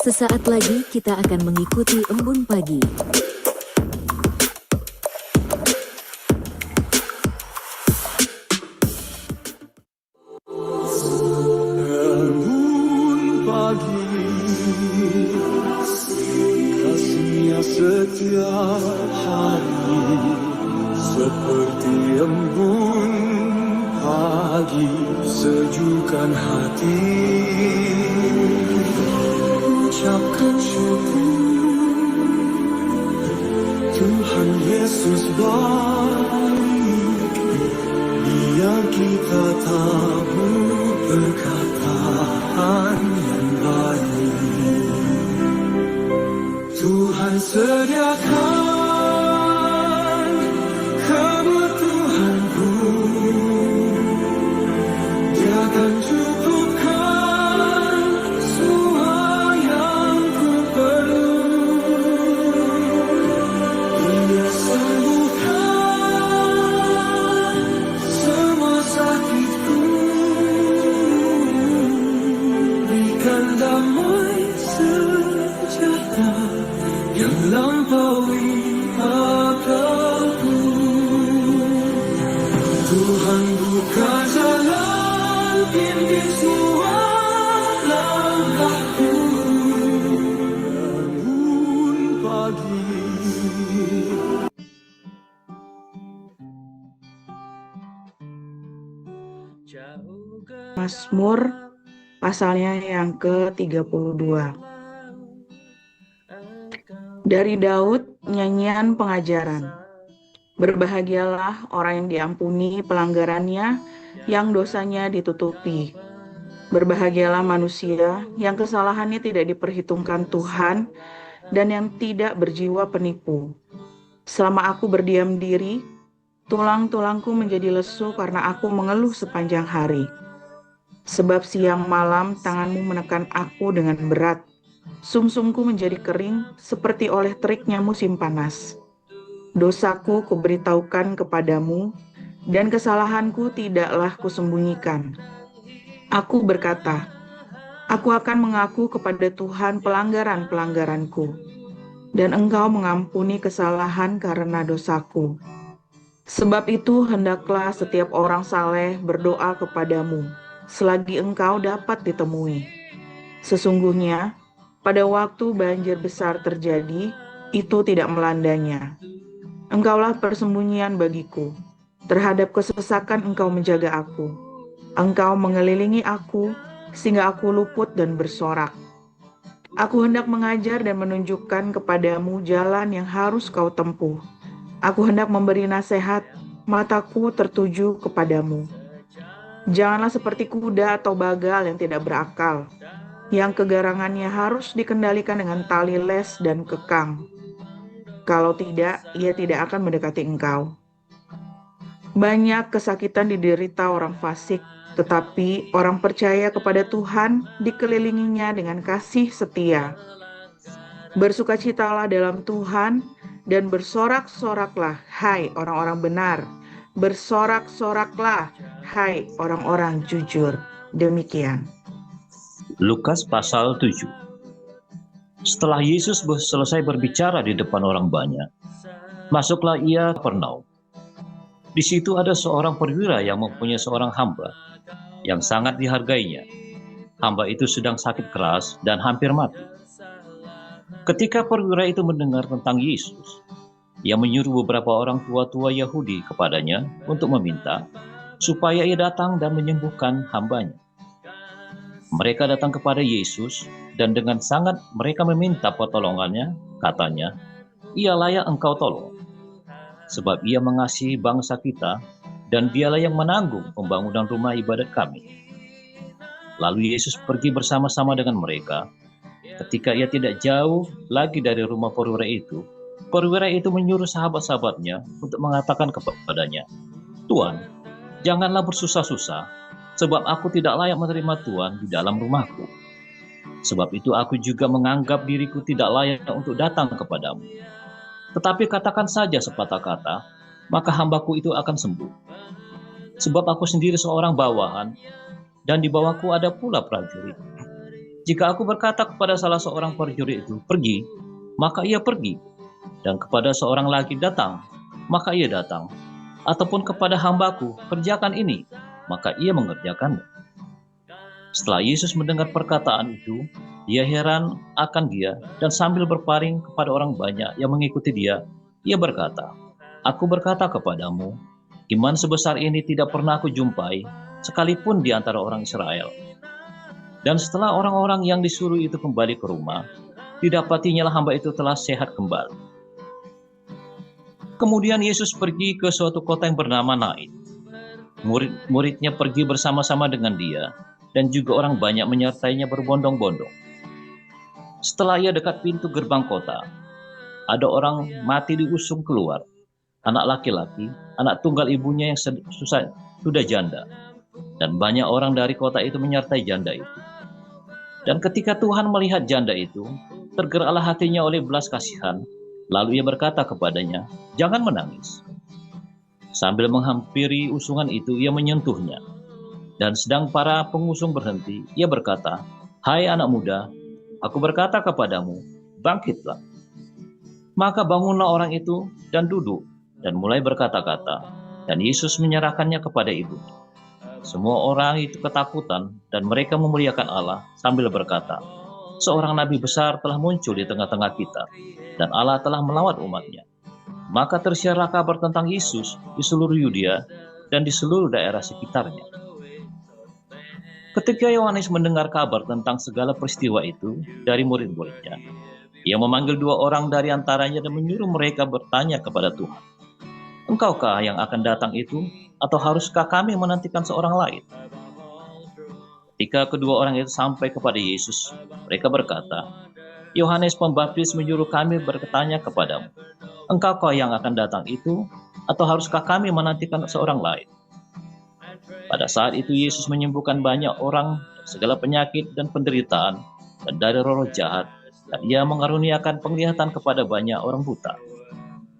Sesaat lagi kita akan mengikuti Embun Pagi. Embun pagi, kasihnya setiap hari, seperti embun pagi, sejukkan hati. Ucapkan syukur, Tuhan Yesus baik, biar kita tahu perkataan yang baik. Tuhan sediakan kebutuhanku, Dia akan cukupkan semua yang ku perlu. Dia sembuhkan semua sakitku, berikan damai sejahtera yang lampaui akalku. Tuhan buka jalan, pimpin semua langkahku. Embun pagi. Mazmur pasalnya yang ke-32. Dari Daud, nyanyian pengajaran. Berbahagialah orang yang diampuni pelanggarannya, yang dosanya ditutupi. Berbahagialah manusia yang kesalahannya tidak diperhitungkan Tuhan dan yang tidak berjiwa penipu. Selama aku berdiam diri, tulang-tulangku menjadi lesu karena aku mengeluh sepanjang hari. Sebab siang malam tanganmu menekan aku dengan berat. Sumsumku menjadi kering seperti oleh teriknya musim panas. Dosaku kuberitahukan kepadamu, dan kesalahanku tidaklah kusembunyikan. Aku berkata, aku akan mengaku kepada Tuhan pelanggaran-pelanggaranku, dan Engkau mengampuni kesalahan karena dosaku. Sebab itu hendaklah setiap orang saleh berdoa kepadamu, selagi Engkau dapat ditemui. Sesungguhnya, pada waktu banjir besar terjadi, itu tidak melandanya. Engkaulah persembunyian bagiku. Terhadap kesesakan Engkau menjaga aku. Engkau mengelilingi aku, sehingga aku luput dan bersorak. Aku hendak mengajar dan menunjukkan kepadamu jalan yang harus kau tempuh. Aku hendak memberi nasihat, mataku tertuju kepadamu. Janganlah seperti kuda atau bagal yang tidak berakal, yang kegarangannya harus dikendalikan dengan tali les dan kekang. Kalau tidak, ia tidak akan mendekati engkau. Banyak kesakitan diderita orang fasik, tetapi orang percaya kepada Tuhan dikelilinginya dengan kasih setia. Bersukacitalah dalam Tuhan dan bersorak-soraklah, hai orang-orang benar. Bersorak-soraklah, hai orang-orang jujur. Demikian. Lukas pasal 7. Setelah Yesus selesai berbicara di depan orang banyak, masuklah ia ke Kapernaum. Di situ ada seorang perwira yang mempunyai seorang hamba yang sangat dihargainya. Hamba itu sedang sakit keras dan hampir mati. Ketika perwira itu mendengar tentang Yesus, ia menyuruh beberapa orang tua-tua Yahudi kepadanya untuk meminta supaya ia datang dan menyembuhkan hambanya. Mereka datang kepada Yesus dan dengan sangat mereka meminta pertolongannya, katanya, ia layak engkau tolong, sebab ia mengasihi bangsa kita dan dialah yang menanggung pembangunan rumah ibadat kami. Lalu Yesus pergi bersama-sama dengan mereka. Ketika ia tidak jauh lagi dari rumah perwira itu menyuruh sahabat-sahabatnya untuk mengatakan kepadanya, Tuan, janganlah bersusah-susah, sebab aku tidak layak menerima Tuhan di dalam rumahku. Sebab itu aku juga menganggap diriku tidak layak untuk datang kepadamu. Tetapi katakan saja sepatah kata, maka hambaku itu akan sembuh. Sebab aku sendiri seorang bawahan, dan di bawahku ada pula prajurit. Jika aku berkata kepada salah seorang prajurit itu, pergi, maka ia pergi. Dan kepada seorang lagi, datang, maka ia datang. Ataupun kepada hambaku, kerjakan ini, maka ia mengerjakannya. Setelah Yesus mendengar perkataan itu, ia heran akan dia, dan sambil berpaling kepada orang banyak yang mengikuti dia, ia berkata, aku berkata kepadamu, iman sebesar ini tidak pernah aku jumpai, sekalipun di antara orang Israel. Dan setelah orang-orang yang disuruh itu kembali ke rumah, didapatinya hamba itu telah sehat kembali. Kemudian Yesus pergi ke suatu kota yang bernama Nain. Murid-muridnya pergi bersama-sama dengan dia, dan juga orang banyak menyertainya berbondong-bondong. Setelah ia dekat pintu gerbang kota, ada orang mati diusung keluar, anak laki-laki, anak tunggal ibunya yang sudah janda, dan banyak orang dari kota itu menyertai janda itu. Dan ketika Tuhan melihat janda itu, tergeraklah hatinya oleh belas kasihan, lalu ia berkata kepadanya, jangan menangis. Sambil menghampiri usungan itu, ia menyentuhnya. Dan sedang para pengusung berhenti, ia berkata, hai anak muda, aku berkata kepadamu, bangkitlah. Maka bangunlah orang itu dan duduk, dan mulai berkata-kata, dan Yesus menyerahkannya kepada ibunya. Semua orang itu ketakutan, dan mereka memuliakan Allah sambil berkata, seorang nabi besar telah muncul di tengah-tengah kita, dan Allah telah melawat umatnya. Maka tersiarlah kabar tentang Yesus di seluruh Yudea dan di seluruh daerah sekitarnya. Ketika Yohanes mendengar kabar tentang segala peristiwa itu dari murid-muridnya, ia memanggil 2 orang dari antaranya dan menyuruh mereka bertanya kepada Tuhan, engkaukah yang akan datang itu, atau haruskah kami menantikan seorang lain? Ketika kedua orang itu sampai kepada Yesus, mereka berkata, Yohanes Pembaptis menyuruh kami bertanya kepadamu, engkaukah yang akan datang itu, atau haruskah kami menantikan seorang lain? Pada saat itu Yesus menyembuhkan banyak orang dari segala penyakit dan penderitaan dan dari roh jahat, dan ia mengaruniakan penglihatan kepada banyak orang buta.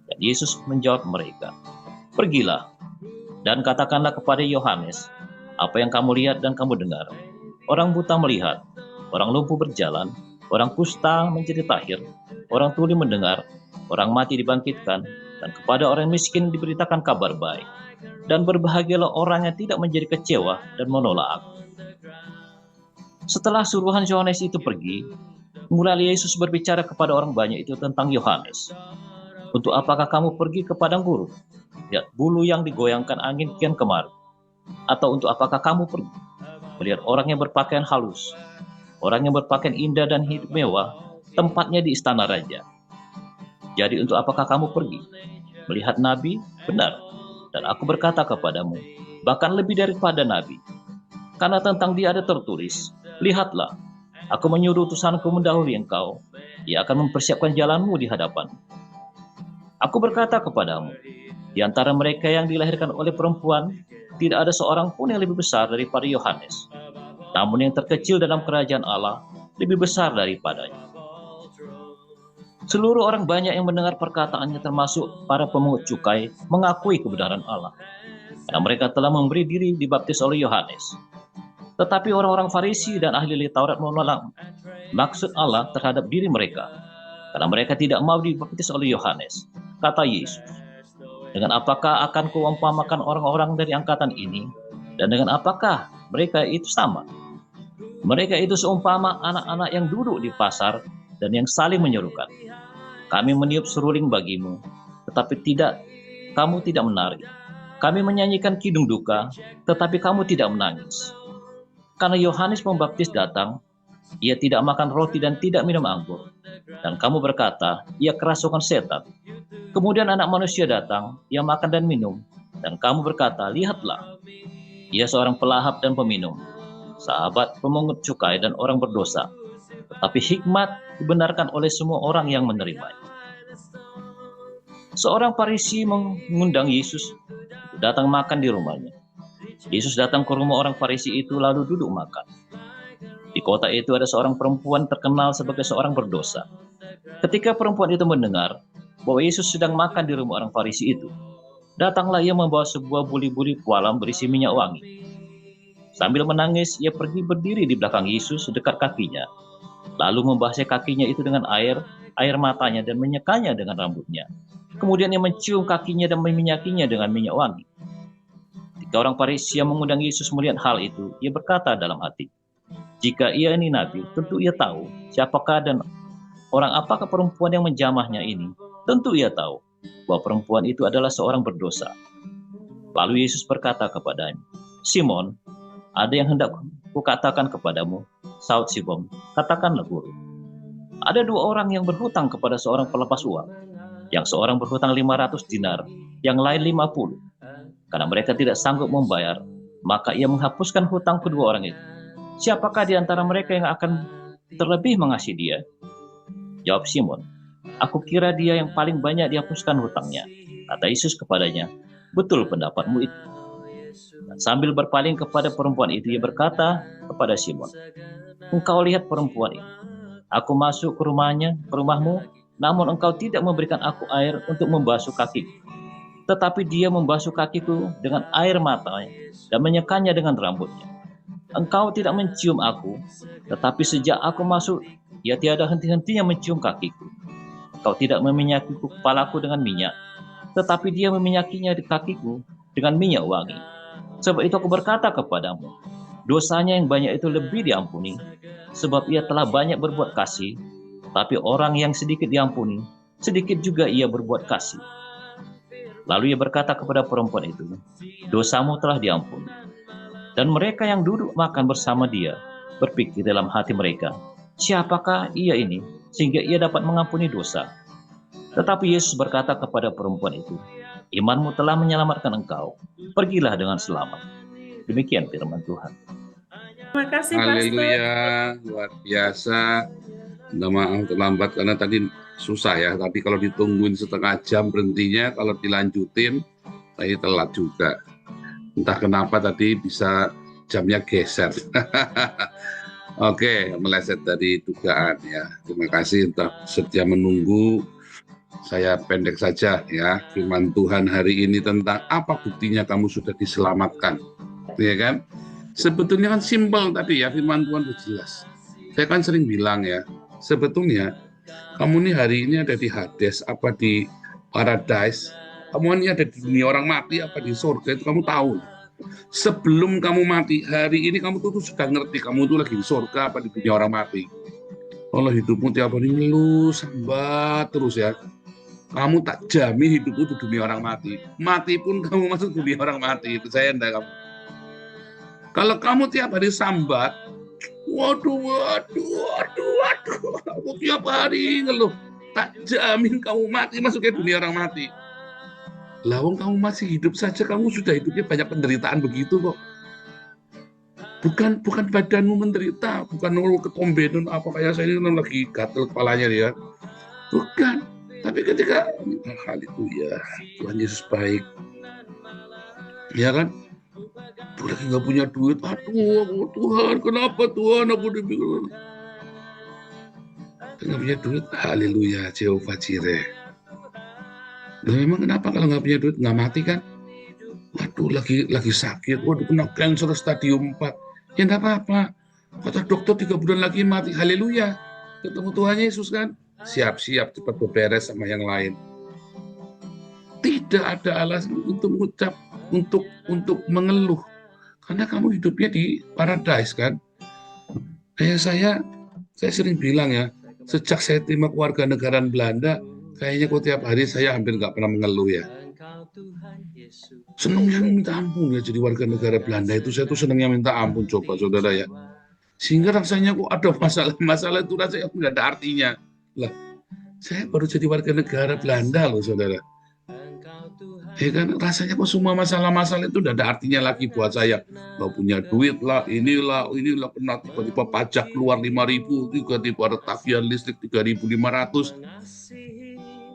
Dan Yesus menjawab mereka, pergilah dan katakanlah kepada Yohanes apa yang kamu lihat dan kamu dengar. Orang buta melihat, orang lumpuh berjalan, orang kusta menjadi tahir, orang tuli mendengar, orang mati dibangkitkan, dan kepada orang miskin diberitakan kabar baik. Dan berbahagialah orang yang tidak menjadi kecewa dan menolak aku. Setelah suruhan Yohanes itu pergi, mulai Yesus berbicara kepada orang banyak itu tentang Yohanes. Untuk apakah kamu pergi ke padang gurun? Lihat bulu yang digoyangkan angin kian kemari. Atau untuk apakah kamu pergi melihat orang yang berpakaian halus, orang yang berpakaian indah dan hidup mewah, tempatnya di istana raja. Jadi untuk apakah kamu pergi melihat nabi? Benar, dan aku berkata kepadamu, bahkan lebih daripada nabi. Karena tentang dia ada tertulis, lihatlah, aku menyuruh utusanku mendahului engkau, ia akan mempersiapkan jalanmu di hadapan. Aku berkata kepadamu, di antara mereka yang dilahirkan oleh perempuan, tidak ada seorang pun yang lebih besar daripada Yohanes. Namun yang terkecil dalam kerajaan Allah lebih besar daripadanya. Seluruh orang banyak yang mendengar perkataannya, termasuk para pemungut cukai, mengakui kebenaran Allah. Karena mereka telah memberi diri dibaptis oleh Yohanes. Tetapi orang-orang Farisi dan ahli Taurat menolak maksud Allah terhadap diri mereka, karena mereka tidak mau dibaptis oleh Yohanes. Kata Yesus, dengan apakah akan kuumpamakan orang-orang dari angkatan ini, dan dengan apakah mereka itu sama? Mereka itu seumpama anak-anak yang duduk di pasar dan yang saling menyerukan, kami meniup seruling bagimu, tetapi kamu tidak menari. Kami menyanyikan kidung duka, tetapi kamu tidak menangis. Karena Yohanes Pembaptis datang, ia tidak makan roti dan tidak minum anggur. Dan kamu berkata, ia kerasukan setan. Kemudian Anak Manusia datang, ia makan dan minum. Dan kamu berkata, lihatlah, ia seorang pelahap dan peminum, sahabat pemungut cukai dan orang berdosa. Tetapi hikmat dibenarkan oleh semua orang yang menerimanya. Seorang Farisi mengundang Yesus datang makan di rumahnya. Yesus datang ke rumah orang Farisi itu lalu duduk makan. Di kota itu ada seorang perempuan terkenal sebagai seorang berdosa. Ketika perempuan itu mendengar bahwa Yesus sedang makan di rumah orang Farisi itu, datanglah ia membawa sebuah buli-buli pualam berisi minyak wangi. Sambil menangis, ia pergi berdiri di belakang Yesus dekat kakinya, lalu membasahi kakinya itu dengan air matanya dan menyekanya dengan rambutnya. Kemudian ia mencium kakinya dan meminyakinya dengan minyak wangi. Ketika orang Farisi yang mengundang Yesus melihat hal itu, ia berkata dalam hati, jika ia ini nabi, tentu ia tahu siapakah dan orang apakah perempuan yang menjamahnya ini. Tentu ia tahu bahwa perempuan itu adalah seorang berdosa. Lalu Yesus berkata kepadanya, Simon, ada yang hendak kukatakan kepadamu. Saud Simon, katakanlah guru. Ada dua orang yang berhutang kepada seorang pelepas uang. Yang seorang berhutang 500 dinar, yang lain 50. Karena mereka tidak sanggup membayar, maka ia menghapuskan hutang kedua orang itu. Siapakah di antara mereka yang akan terlebih mengasihi dia? Jawab Simon, aku kira dia yang paling banyak dihapuskan hutangnya. Kata Yesus kepadanya, betul pendapatmu itu. Dan sambil berpaling kepada perempuan itu, ia berkata kepada Simon, engkau lihat perempuan ini. Aku masuk ke rumahmu, namun engkau tidak memberikan aku air untuk membasuh kakiku. Tetapi dia membasuh kakiku dengan air matanya dan menyekanya dengan rambutnya. Engkau tidak mencium aku, tetapi sejak aku masuk, ia tiada henti-hentinya mencium kakiku. Engkau tidak meminyaki kepalaku dengan minyak, tetapi dia meminyakinya di kakiku dengan minyak wangi. Sebab itu aku berkata kepadamu, dosanya yang banyak itu lebih diampuni, sebab ia telah banyak berbuat kasih. Tapi orang yang sedikit diampuni, sedikit juga ia berbuat kasih. Lalu ia berkata kepada perempuan itu, dosamu telah diampuni. Dan mereka yang duduk makan bersama dia berpikir dalam hati mereka, siapakah ia ini sehingga ia dapat mengampuni dosa? Tetapi Yesus berkata kepada perempuan itu, imanmu telah menyelamatkan engkau, pergilah dengan selamat. Demikian firman Tuhan. Terima kasih, Pastor. Haleluya, luar biasa. Minta maaf terlambat karena tadi susah ya. Tadi kalau ditungguin setengah jam berhentinya, kalau dilanjutin, saya telat juga. Entah kenapa tadi bisa jamnya geser. Oke, meleset dari dugaan ya. Terima kasih untuk setia menunggu. Saya pendek saja ya. Firman Tuhan hari ini tentang apa buktinya kamu sudah diselamatkan. Ya kan? Sebetulnya kan simpel tadi ya, firman Tuhan sudah jelas. Saya kan sering bilang ya, sebetulnya kamu nih hari ini ada di Hades apa di Paradise, kamu ini ada di dunia orang mati apa di surga, itu kamu tahu. Sebelum kamu mati, hari ini kamu tuh sudah ngerti kamu tuh lagi di surga apa di dunia orang mati. Kalau hidupmu tiap hari ngeluh, sambat terus ya, kamu tak jamin hidupmu di dunia orang mati. Mati pun kamu masuk dunia orang mati, itu saya enggak kamu. Kalau kamu tiap hari sambat, waduh, aku tiap hari ngeluh, tak jamin kamu mati masuk ke dunia orang mati. Lawang kamu masih hidup saja, kamu sudah hidupnya banyak penderitaan begitu kok. Bukan badanmu menderita, bukan ketombenan apa kayak saya ini lagi gatel kepalanya dia. Bukan, tapi ketika haleluya, Tuhan Yesus baik, ya kan? Aku lagi nggak punya duit, aduh Tuhan, kenapa Tuhan aku dibingung? Nggak punya duit, haleluya, Jehovah Jireh. Nah, memang kenapa kalau nggak punya duit nggak mati kan? Waduh, lagi sakit, waduh kena kanker stadium 4. Ya nggak apa-apa, kata dokter 3 bulan lagi mati, haleluya. Ketemu Tuhan Yesus kan? Siap-siap cepat beberes sama yang lain. Tidak ada alasan untuk mengucap, untuk mengeluh, karena kamu hidupnya di paradise kan. Kayak saya sering bilang ya, sejak saya terima kewarganegaraan Belanda, kayaknya kok tiap hari saya hampir nggak pernah mengeluh ya. Senangnya minta ampun ya jadi warga negara Belanda itu, saya tuh senangnya minta ampun coba saudara ya. Sehingga rasanya kok ada masalah itu rasanya nggak ada artinya. Lah, saya baru jadi warga negara Belanda loh saudara. Ya kan, rasanya kok semua masalah-masalah itu udah ada artinya lagi buat saya. Nggak punya duit lah, inilah, kena tiba-tiba pajak keluar 5.000, tiba-tiba ada tagihan listrik 3.500,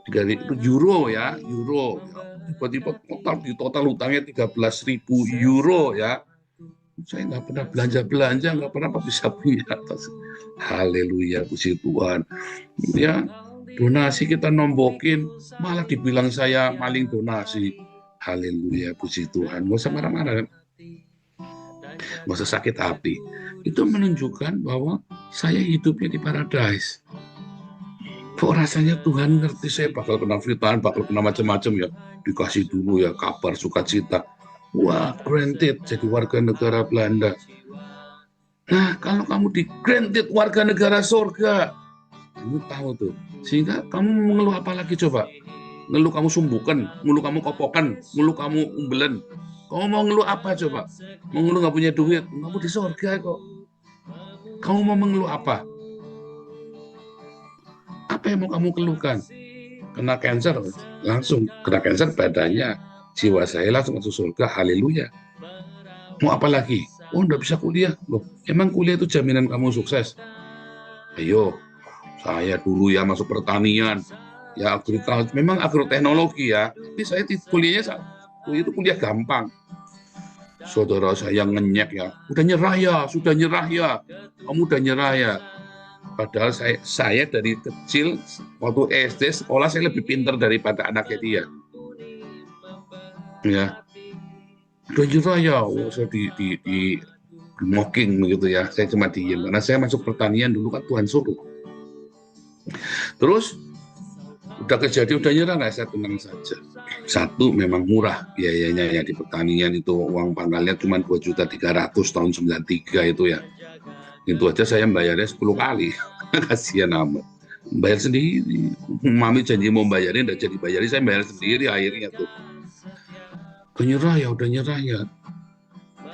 3.000 euro ya, tiba-tiba total hutangnya 13.000 euro ya. Saya nggak pernah belanja, nggak pernah bisa punya atas. Haleluya, puji Tuhan. Ya. Donasi kita nombokin, malah dibilang saya maling donasi. Haleluya, puji Tuhan. Nggak usah marah-marah. nggak usah sakit hati. Itu menunjukkan bahwa saya hidupnya di paradise. Kok rasanya Tuhan ngerti saya bakal kena fitnah, bakal kena macam-macam ya. Dikasih dulu ya kabar sukacita. Wah, granted jadi warga negara Belanda. Nah, kalau kamu di granted warga negara surga, kamu tahu tuh. Sehingga kamu mengeluh apa lagi coba? Ngeluh kamu sumbukan, ngeluh kamu kopokan, ngeluh kamu umbelen. Kamu mau ngeluh apa coba? Mau ngeluh nggak punya duit? Kamu di surga kok. Kamu mau mengeluh apa? Apa yang mau kamu keluhkan? Kena cancer, langsung kena cancer badannya, jiwa saya langsung masuk surga, haleluya. Mau apa lagi? Oh, nggak bisa kuliah. Loh, emang kuliah itu jaminan kamu sukses? Ayo, saya dulu ya masuk pertanian, ya agrikultur, memang agroteknologi ya, tapi saya kuliahnya itu kuliah gampang. Saudara saya ngenyek ya, udah nyerah ya, sudah nyerah ya, kamu udah nyerah ya. Padahal saya dari kecil, waktu SD, sekolah saya lebih pintar daripada anaknya dia. Ya, udah nyerah ya, saya di mocking begitu ya, saya cuma diem, karena saya masuk pertanian dulu kan Tuhan suruh. Terus, udah kejadian, udah nyerah, nah saya tenang saja. Satu, memang murah biayanya ya di pertanian itu, uang pangkalnya cuma 2.300.000 tahun 93 itu ya. Itu aja saya bayarnya 10 kali. Kasihan amat. Bayar sendiri. Mami janji mau bayarin, udah jadi bayarin, saya bayar sendiri akhirnya tuh. Udah nyerah ya.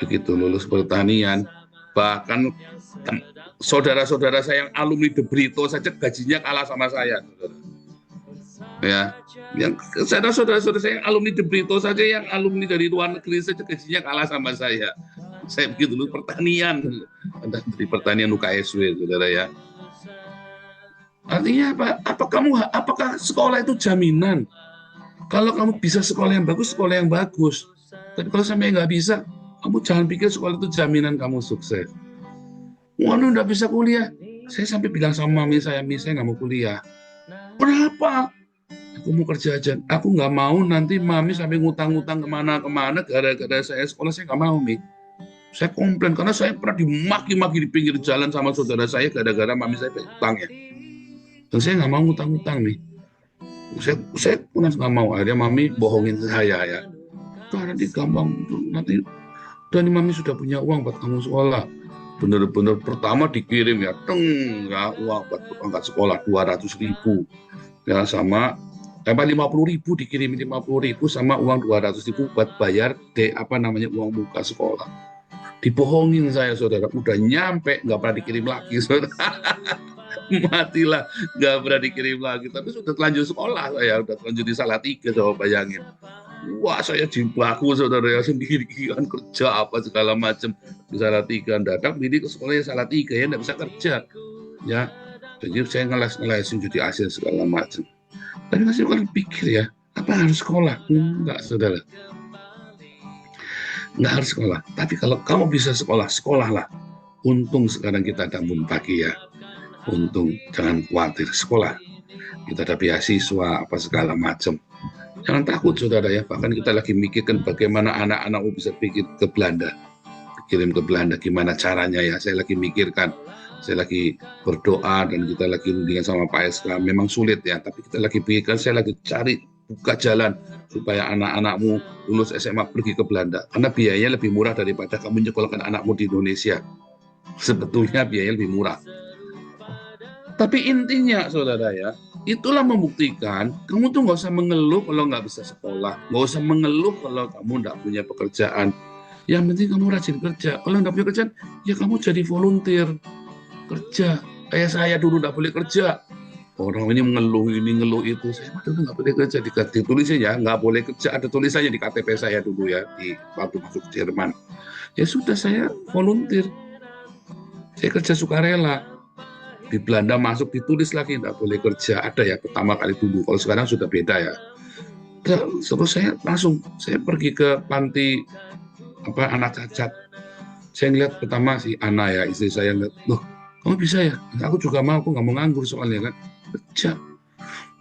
Begitu lulus pertanian, bahkan saudara-saudara saya yang alumni De Brito saja gajinya kalah sama saya. Ya, yang saudara-saudara saya yang alumni De Brito saja, yang alumni dari luar negeri saja gajinya kalah sama saya. Saya begitu dulu pertanian, dari pertanian UKSW, saudara ya. Artinya apa? Apakah sekolah itu jaminan? Kalau kamu bisa sekolah yang bagus, sekolah yang bagus. Tapi kalau sampai nggak bisa, kamu jangan pikir sekolah itu jaminan kamu sukses. Waduh, nggak bisa kuliah. Saya sampai bilang sama mami saya nggak mau kuliah. Kenapa? Aku mau kerja aja. Aku nggak mau nanti mami sampai ngutang-ngutang kemana-kemana gara-gara saya sekolah, saya nggak mau, Mi. Saya komplain karena saya pernah dimaki-maki di pinggir jalan sama saudara saya gara-gara mami saya utang ya. Dan saya nggak mau ngutang-ngutang, Mi. Saya nggak mau. Akhirnya mami bohongin saya ya. Tuh nanti gampang, nanti dan mami sudah punya uang buat kamu sekolah. Bener-bener pertama dikirim ya, ya uang buat angkat sekolah 200.000 ya, sama 50.000 dikirim 50.000 sama uang 200.000 buat bayar uang muka sekolah. Dibohongin saya, saudara. Udah nyampe nggak pernah dikirim lagi, saudara. Matilah, nggak pernah dikirim lagi. Tapi sudah telanjur sekolah saya, udah telanjur di Salatiga, coba bayangin. Wah, saya jibaku, saudara ya, sendirian kerja apa segala macam di Salatiga. Dadak ini ke sekolahnya Salatiga ya, nggak bisa kerja. Ya, jadi saya ngeles-ngelesin jadi asisten segala macam. Tapi masih orang pikir ya, apa harus sekolah? Enggak, saudara. Nggak harus sekolah. Tapi kalau kamu bisa sekolah, sekolahlah. Untung sekarang kita ada Embun Pagi ya. Untung, jangan khawatir, sekolah. Kita ada beasiswa, apa segala macam. Jangan takut, saudara ya. Bahkan kita lagi mikirkan bagaimana anak-anakmu bisa pergi ke Belanda. Kirim ke Belanda, gimana caranya ya. Saya lagi mikirkan. Saya lagi berdoa dan kita lagi rundingan sama Pak SK. Memang sulit ya, tapi kita lagi pikirkan, saya lagi cari buka jalan supaya anak-anakmu lulus SMA pergi ke Belanda. Karena biayanya lebih murah daripada kamu nyekolahkan anakmu di Indonesia. Sebetulnya biayanya lebih murah. Tapi intinya, saudara ya, itulah membuktikan kamu tuh nggak usah mengeluh kalau nggak bisa sekolah. Nggak usah mengeluh kalau kamu nggak punya pekerjaan. Yang penting kamu rajin kerja. Kalau nggak punya kerjaan, ya kamu jadi volunteer. Kerja. Kayak saya dulu nggak boleh kerja. Orang ini ngeluh itu. Saya dulu nggak boleh kerja. Ditulisnya ya, nggak boleh kerja. Ada tulisannya di KTP saya dulu ya, di waktu masuk Jerman. Ya sudah, saya volunteer. Saya kerja sukarela. Di Belanda masuk ditulis lagi nggak boleh kerja. Ada ya pertama kali dulu. Kalau sekarang sudah beda ya. Terus saya pergi ke panti anak cacat. Saya ngeliat pertama si Ana ya, istri saya, ngeliat, loh kamu bisa ya? Aku juga mau, aku nggak mau nganggur soalnya kan. Kerja.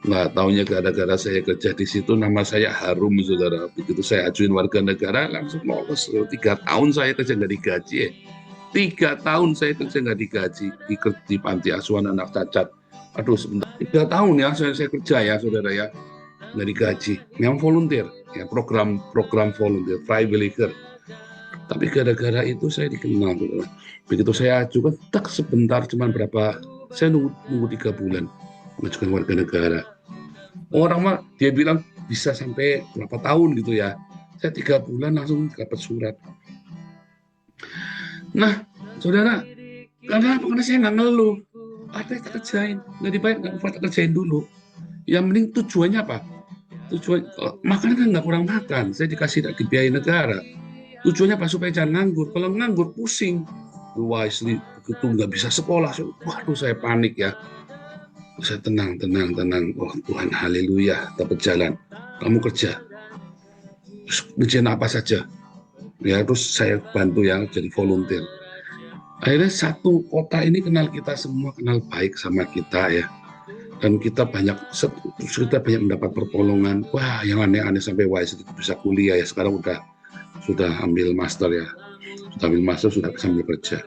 Nggak taunya gara-gara saya kerja di situ nama saya harum, saudara. Begitu saya ajuin warga negara langsung lolos. 3 tahun saya kerja nggak digaji. 3 tahun saya kerja nggak digaji di panti asuhan anak cacat. Aduh, sebentar. 3 tahun ya saya kerja ya, saudara ya, nggak digaji. Memang volunteer, ya program volunteer, freiwilliger. Tapi gara-gara itu saya dikenal, saudara. Begitu saya ajukan, tak sebentar, cuman berapa, saya nunggu 3 bulan mengajukan warga negara. Orang mah dia bilang bisa sampai berapa tahun gitu ya. Saya 3 bulan langsung dapat surat. Nah, saudara, karena apa? Karena saya nggak ngeluh. Ada yang tak kerjain, nggak dibayar, nggak apa-apa, tak kerjain dulu. Yang penting tujuannya apa? Tujuan makan kan nggak kurang makan. Saya dikasih dibiayai negara. Tujuannya apa? Supaya jangan nganggur. Kalau nganggur pusing. Wah, istri begitu nggak bisa sekolah. Waduh, saya panik ya. Saya tenang. Oh Tuhan, haleluya, dapat jalan. Kamu kerja. Terus kerjaan apa saja? Ya, terus saya bantu yang jadi volunteer. Akhirnya satu kota ini kenal kita semua, kenal baik sama kita ya. Dan kita banyak mendapat pertolongan. Wah, yang aneh-aneh sampai bisa kuliah ya. Sekarang sudah ambil master ya. Sudah ambil master, sudah sambil kerja.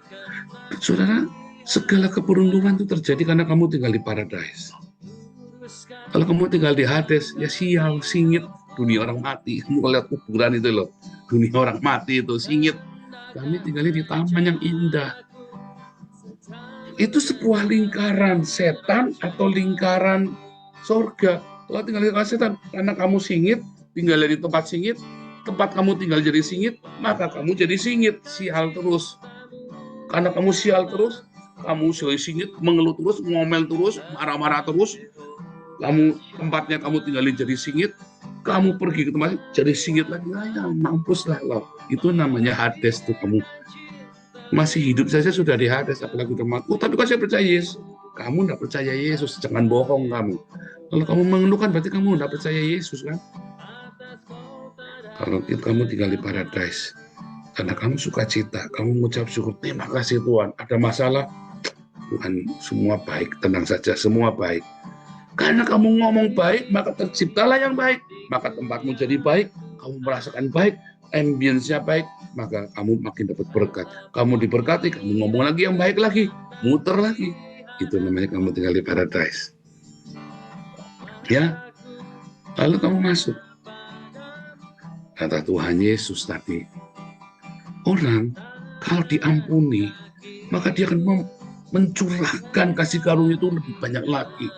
Saudara, segala keberuntungan itu terjadi karena kamu tinggal di paradise. Kalau kamu tinggal di Hades, ya sial, singit, dunia orang mati. Kamu lihat kuburan itu loh, dunia orang mati itu singit. Kami tinggalnya di taman yang indah. Itu sebuah lingkaran setan atau lingkaran surga. Kalau tinggal di lingkaran setan, karena kamu singit, tinggal di tempat singit, tempat kamu tinggal jadi singit, maka kamu jadi singit, sial terus. Karena kamu sial terus, kamu singit, mengeluh terus, ngomel terus, marah-marah terus. Tempatnya kamu tinggalin jadi singit, kamu pergi ke tempat jadi singit lagi, ya mampuslah loh. Itu namanya Hades tuh. Kamu masih hidup saja sudah di Hades, apalagi udah mati. Tapi kalau saya percaya Yesus, kamu tidak percaya Yesus, jangan bohong kamu. Kalau kamu mengeluhkan berarti kamu tidak percaya Yesus kan? Kalau kamu tinggal di paradise, karena kamu sukacita, kamu mengucap syukur, terima kasih Tuhan. Ada masalah, Tuhan semua baik, tenang saja, semua baik. Karena kamu ngomong baik, maka terciptalah yang baik. Maka tempatmu jadi baik, kamu merasakan baik, ambience-nya baik, maka kamu makin dapat berkat. Kamu diberkati, kamu ngomong lagi yang baik lagi, muter lagi. Itu namanya kamu tinggal di paradise. Ya, lalu kamu masuk. Kata Tuhan Yesus tadi, orang kalau diampuni, maka dia akan mencurahkan kasih karunia itu lebih banyak lagi.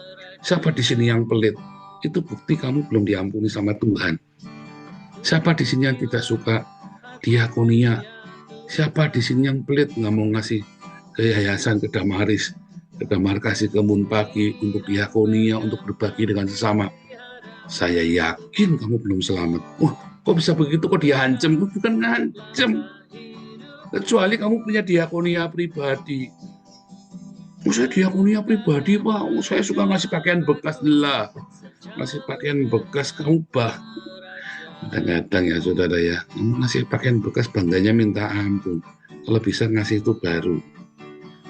Siapa di sini yang pelit? Itu bukti kamu belum diampuni sama Tuhan. Siapa di sini yang tidak suka diakonia? Siapa di sini yang pelit nggak mau ngasih ke yayasan, ke Damaris, ke Damar kasih ke Munpagi untuk diakonia, untuk berbagi dengan sesama? Saya yakin kamu belum selamat. Wah, kok bisa begitu? Kok dia hancem? Bukan ngancem. Kecuali kamu punya diakonia pribadi. Saya diakonia pribadi, Pak. Saya suka ngasih pakaian bekas lah. Ngasih pakaian bekas kamu bah. Kadang-kadang ya saudara ya, kamu ngasih pakaian bekas bangganya minta ampun. Kalau bisa ngasih itu baru.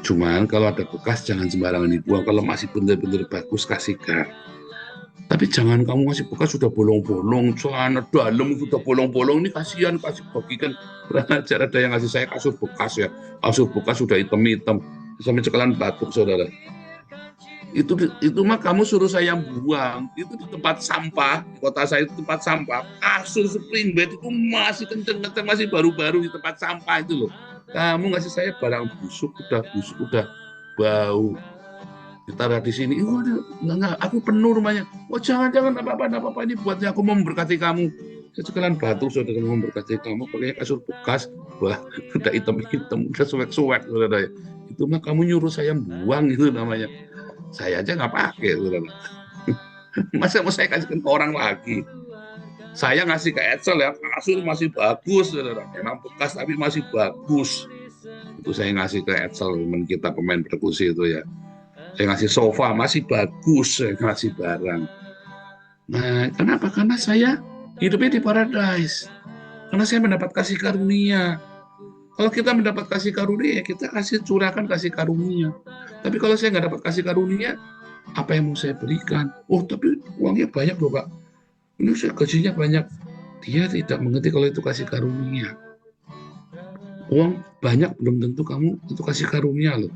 Cuman kalau ada bekas jangan sembarangan dibuang. Kalau masih benar-benar bagus kasihkan. Tapi jangan kamu ngasih bekas sudah bolong-bolong, celana dalam sudah bolong-bolong, ini kasihan, kasih bagikan. Ada yang ngasih saya kasur bekas ya. Kasur bekas sudah hitam-hitam. Sampai cekalan batuk saudara. Itu mah kamu suruh saya buang. Itu di tempat sampah, di kota saya itu tempat sampah. Kasur spring bed itu masih kenceng-kenceng, masih baru-baru di tempat sampah itu loh. Kamu ngasih saya barang busuk, udah bau. Ditaruh di sini. Enggak, aku penuh rumahnya. Oh jangan apa-apa ini buatnya, aku mau memberkati kamu. Cekalan batuk saudara, mau memberkati kamu pakai kasur bekas. Wah, udah hitam-hitam, udah suwek-suwek saudara. Itu mah kamu nyuruh saya buang, itu namanya. Saya aja nggak pakai, saudara. Masa mau saya kasihkan ke orang lagi? Saya ngasih ke Edsel ya, kasur masih bagus, saudara. Memang bekas tapi masih bagus. Itu saya ngasih ke Edsel, teman kita pemain perkusi itu ya. Saya ngasih sofa masih bagus, saya ngasih barang. Nah, kenapa? Karena saya hidupnya di paradise. Karena saya mendapat kasih karunia. Kalau kita mendapat kasih karunia, kita curahkan kasih karunia. Tapi kalau saya nggak dapat kasih karunia, Apa yang mau saya berikan? Oh, tapi uangnya banyak loh Pak. Ini saya gajinya banyak. Dia tidak mengerti kalau itu kasih karunia. Uang banyak belum tentu kamu itu kasih karunia loh.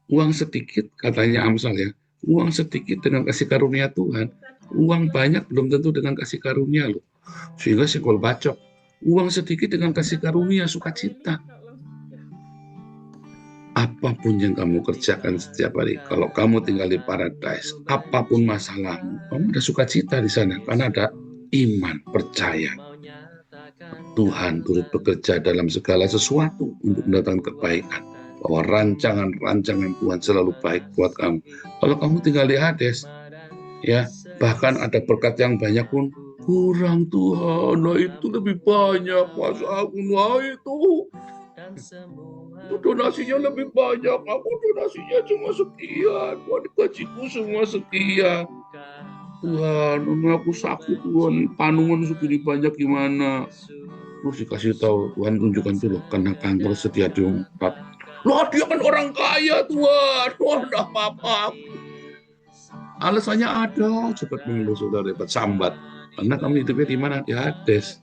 Uang sedikit, katanya Amsal ya, uang sedikit dengan kasih karunia Tuhan, uang banyak belum tentu dengan kasih karunia loh. Sehingga Senggol bacok, uang sedikit dengan kasih karunia, sukacita. Apapun yang kamu kerjakan setiap hari, kalau kamu tinggal di paradise, apapun masalahmu, kamu ada sukacita di sana, karena ada iman, percaya. Tuhan turut bekerja dalam segala sesuatu untuk mendatangkan kebaikan. Bahwa rancangan-rancangan Tuhan selalu baik buat kamu. Kalau kamu tinggal di Hades, ya bahkan ada berkat yang banyak pun kurang Tuhan. Nah itu lebih banyak masa aku, nah itu donasinya lebih banyak. Aku donasinya cuma sekian. Gajiku semua sekian. Tuhan, aku sakit Tuhan. Panungan segini banyak gimana? Terus dikasih tahu Tuhan tunjukkan tuh loh, karena kantor setia diungkap. Loh dia kan orang kaya Tuhan, wah enggak apa-apa. Alasannya ada, cepat mengeluh saudara, dapat sambat. Karena kamu hidupnya di mana? Di Hades.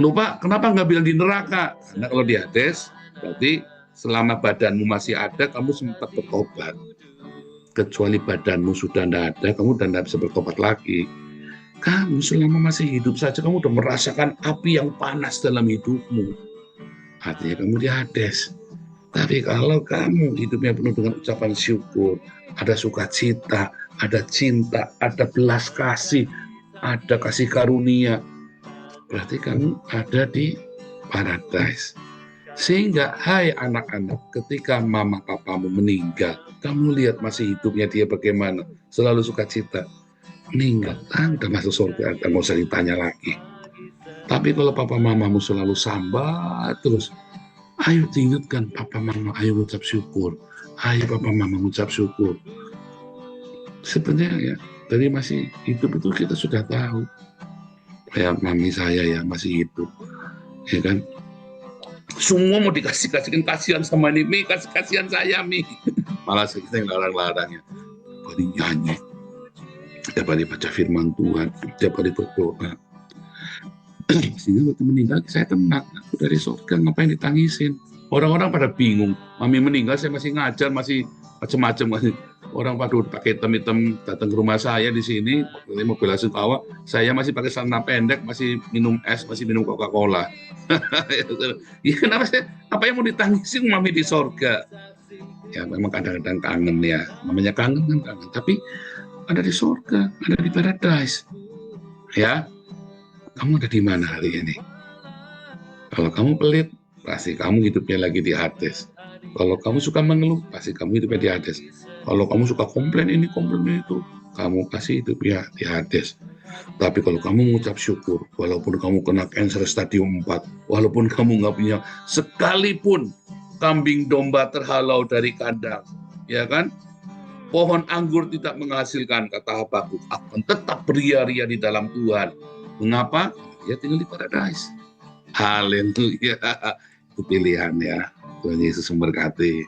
Lupa, kenapa nggak bilang di neraka? Karena kalau di Hades, berarti selama badanmu masih ada, kamu sempat bertobat. Kecuali badanmu sudah tidak ada, kamu sudah tidak bisa bertobat lagi. Kamu selama masih hidup saja, kamu sudah merasakan api yang panas dalam hidupmu. Artinya kamu di Hades. Tapi kalau kamu hidupnya penuh dengan ucapan syukur, ada sukacita, ada cinta, ada belas kasih, ada kasih karunia, berarti kamu ada di paradise. Sehingga hai anak-anak, ketika mama papamu meninggal, kamu lihat masih hidupnya dia bagaimana, selalu sukacita. Meninggal, udah masuk surga, nggak usah ditanya lagi. Tapi kalau papa mamamu selalu sambat terus, ayo diingatkan papa mama, ayo ucap syukur, ayo papa mama ucap syukur. Sebenarnya ya, dari masih hidup itu kita sudah tahu. Kayak mami saya ya masih hidup, ya kan. Semua mau dikasih-kasihin, kasihan sama ini, Mi, kasihan saya, Mi. Malah kita yang larang-larangnya. Bari nyanyi, tiap hari baca firman Tuhan, tiap hari berdoa. Sehingga waktu meninggal saya tenang, aku dari surga, ngapain ditangisin? Orang-orang pada bingung, mami meninggal saya masih ngajar, masih macam-macam. Orang pada pakai hitam-hitam datang ke rumah saya di sini, ini mau bela sungkawa, saya masih pakai celana pendek, masih minum es, masih minum Coca-Cola. Ya kenapa sih? Apa yang mau ditangisin mami di surga? Ya memang kadang-kadang kangen ya, namanya kangen kan kangen. Tapi ada di surga, ada di paradise. Ya, kamu ada di mana hari ini? Kalau kamu pelit, pasti kamu hidupnya lagi di Hades. Kalau kamu suka mengeluh, pasti kamu hidupnya di Hades. Kalau kamu suka komplain ini, komplain itu, kamu pasti hidupnya di Hades. Tapi kalau kamu mengucap syukur, walaupun kamu kena cancer stadium 4, walaupun kamu nggak punya sekalipun kambing domba terhalau dari kandang, ya kan? Pohon anggur tidak menghasilkan, kata Habakuk, akan tetap beria-ria di dalam Tuhan. Mengapa? Dia tinggal di paradise. Haleluya. Itu pilihan ya. Tuhan Yesus memberkati.